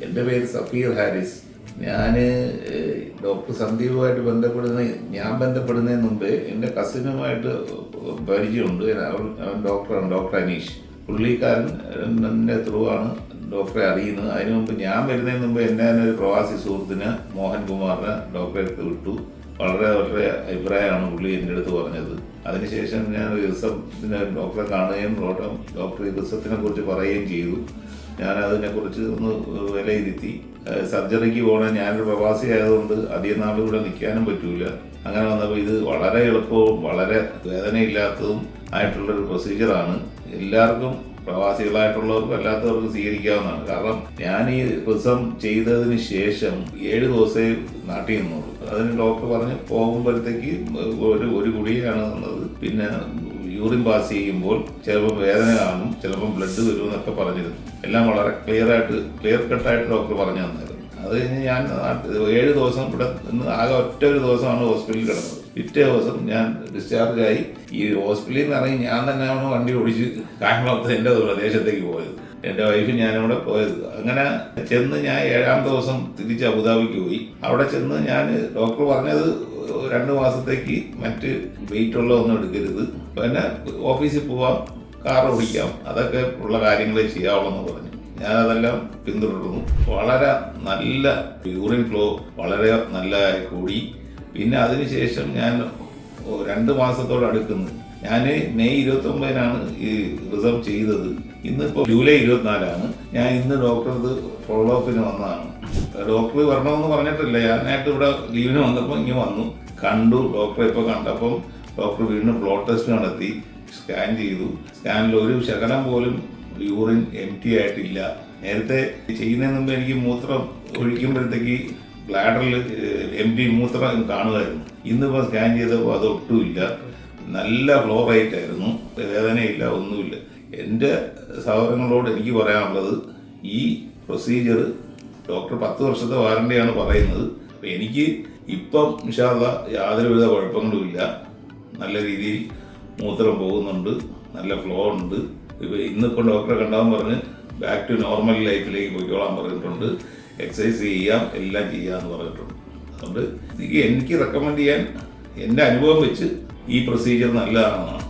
എൻ്റെ പേര് സഫീർ ഹാരിസ്. ഞാൻ ഡോക്ടർ സന്ദീപുമായിട്ട് ഞാൻ ബന്ധപ്പെടുന്നതിന് മുമ്പേ എൻ്റെ കസിനുമായിട്ട് പരിചയമുണ്ട്. അവൻ ഡോക്ടറാണ്, ഡോക്ടർ അനീഷ്. പുള്ളിക്കാരൻ എൻ്റെ ത്രൂ ആണ് ഡോക്ടറെ അറിയുന്നത്. അതിനു മുമ്പ് ഞാൻ വരുന്നതിന് മുമ്പ് എൻ്റെ തന്നെ ഒരു പ്രവാസി സുഹൃത്തിന് മോഹൻകുമാറിനെ ഡോക്ടറെ അടുത്ത് വിട്ടു. വളരെ വളരെ അഭിപ്രായമാണ് പുള്ളി എൻ്റെ അടുത്ത് പറഞ്ഞത്. അതിനുശേഷം ഞാൻ റിസത്തിന് ഡോക്ടറെ കാണുകയും ഡോക്ടർ റിസത്തിനെ കുറിച്ച് പറയുകയും ചെയ്തു. ഞാൻ അതിനെക്കുറിച്ച് ഒന്ന് വിലയിരുത്തി. സർജറിക്ക് പോകണേ, ഞാനൊരു പ്രവാസി ആയതുകൊണ്ട് അധികം നാൾ ഇവിടെ നിൽക്കാനും പറ്റൂല. അങ്ങനെ വന്നപ്പോൾ ഇത് വളരെ എളുപ്പവും വളരെ വേദനയില്ലാത്തതും ആയിട്ടുള്ളൊരു പ്രൊസീജിയറാണ്. എല്ലാവർക്കും, പ്രവാസികളായിട്ടുള്ളവർക്കും അല്ലാത്തവർക്ക് സ്വീകരിക്കാവുന്നതാണ്. കാരണം ഞാൻ ഈ റിസം ചെയ്തതിന് ശേഷം 7 ദിവസമേ നാട്ടിൽ നിന്നുള്ളൂ. അതിന് ഡോക്ടർ പറഞ്ഞ് പോകുമ്പോഴത്തേക്ക് ഒരു ഗുളികയാണ് തന്നത്. പിന്നെ യൂറിൻ പാസ് ചെയ്യുമ്പോൾ ചിലപ്പോൾ വേദന കാണും, ചിലപ്പം ബ്ലഡ് വരും എന്നൊക്കെ പറഞ്ഞിരുന്നു. എല്ലാം വളരെ ക്ലിയർ കട്ടായിട്ട് ഡോക്ടർ പറഞ്ഞു തന്നായിരുന്നു. അത് കഴിഞ്ഞ് ഞാൻ 7 ദിവസം ഇവിടെ നിന്ന് ആകെ ഒരു ദിവസമാണ് ഹോസ്പിറ്റലിൽ കിടന്നത്. പിറ്റേ ദിവസം ഞാൻ ഡിസ്ചാർജായി. ഈ ഹോസ്പിറ്റലിൽ നിന്ന് ഇറങ്ങി ഞാൻ തന്നെയാണ് വണ്ടി ഓടിച്ച് കായംകുളത്ത് എൻ്റെ പ്രദേശത്തേക്ക് പോയത്. എൻ്റെ വൈഫ് ഞാനിവിടെ പോയത്. അങ്ങനെ ചെന്ന് ഞാൻ 7-ാം ദിവസം തിരിച്ച് അബുദാബിക്ക് പോയി. അവിടെ ചെന്ന് ഞാൻ ഡോക്ടർ പറഞ്ഞത് 2 മാസത്തേക്ക് മറ്റ് വെയിറ്റുള്ള ഒന്നും എടുക്കരുത്, പിന്നെ ഓഫീസിൽ പോവാം, കാർ ഓടിക്കാം, അതൊക്കെ ഉള്ള കാര്യങ്ങളെ ചെയ്യാവുള്ളൂ പറഞ്ഞു. ഞാനതെല്ലാം പിന്തുടർന്നു. വളരെ നല്ല യൂറിൻ ഫ്ലോ വളരെ നല്ലതായി കൂടി. പിന്നെ അതിനുശേഷം ഞാൻ 2 മാസത്തോട് അടുക്കുന്നു. ഞാൻ മെയ് 29-നാണ് ഈ റിസർവ് ചെയ്തത്. ഇന്നിപ്പോൾ ജൂലൈ 24-ആണ്. ഞാൻ ഇന്ന് ഡോക്ടർക്ക് ഫോളോ അപ്പിന് വന്നതാണ്. ഡോക്ടർ വരണമെന്ന് പറഞ്ഞിട്ടില്ല, ഞാനായിട്ട് ഇവിടെ ലീവിന് വന്നപ്പോൾ ഇങ്ങനെ വന്നു, കണ്ടു. ഡോക്ടറെ ഇപ്പോൾ കണ്ടപ്പം ഡോക്ടർ വീണ്ടും ബ്ലഡ് ടെസ്റ്റ് നടത്തി, സ്കാൻ ചെയ്തു. സ്കാനിൽ ഒരു ശകലം പോലും യൂറിൻ എംറ്റി ആയിട്ടില്ല. നേരത്തെ ചെയ്യുന്നതിന് മുമ്പ് എനിക്ക് മൂത്രം ഒഴിക്കുമ്പോഴത്തേക്ക് ബ്ലാഡറിൽ എംറ്റി മൂത്രം കാണുമായിരുന്നു. ഇന്നിപ്പോൾ സ്കാൻ ചെയ്തപ്പോൾ അതൊട്ടുമില്ല. നല്ല ഫ്ലോ റേറ്റ് ആയിരുന്നു, വേദനയില്ല, ഒന്നുമില്ല. എൻ്റെ സഹോദരങ്ങളോട് എനിക്ക് പറയാനുള്ളത്, ഈ പ്രൊസീജിയർ ഡോക്ടർ 10 വർഷത്തെ വാറണ്ടിയാണ് പറയുന്നത്. അപ്പം എനിക്ക് ഇപ്പം ഇൻഷാ അല്ലാഹ് യാതൊരുവിധ കുഴപ്പങ്ങളുമില്ല. നല്ല രീതിയിൽ മൂത്രം പോകുന്നുണ്ട്, നല്ല ഫ്ലോ ഉണ്ട്. ഇപ്പം ഇന്നിപ്പം ഡോക്ടറെ കണ്ടാൻ പറഞ്ഞ് ബാക്ക് ടു നോർമൽ ലൈഫിലേക്ക് പോയിക്കോളാൻ പറഞ്ഞിട്ടുണ്ട്. എക്സസൈസ് ചെയ്യാം, എല്ലാം ചെയ്യാമെന്ന് പറഞ്ഞിട്ടുണ്ട്. അതുകൊണ്ട് എനിക്ക് റെക്കമെൻഡ് ചെയ്യാൻ, എൻ്റെ അനുഭവം വെച്ച് ഈ പ്രൊസീജിയർ നല്ലതാണെന്നാണ്.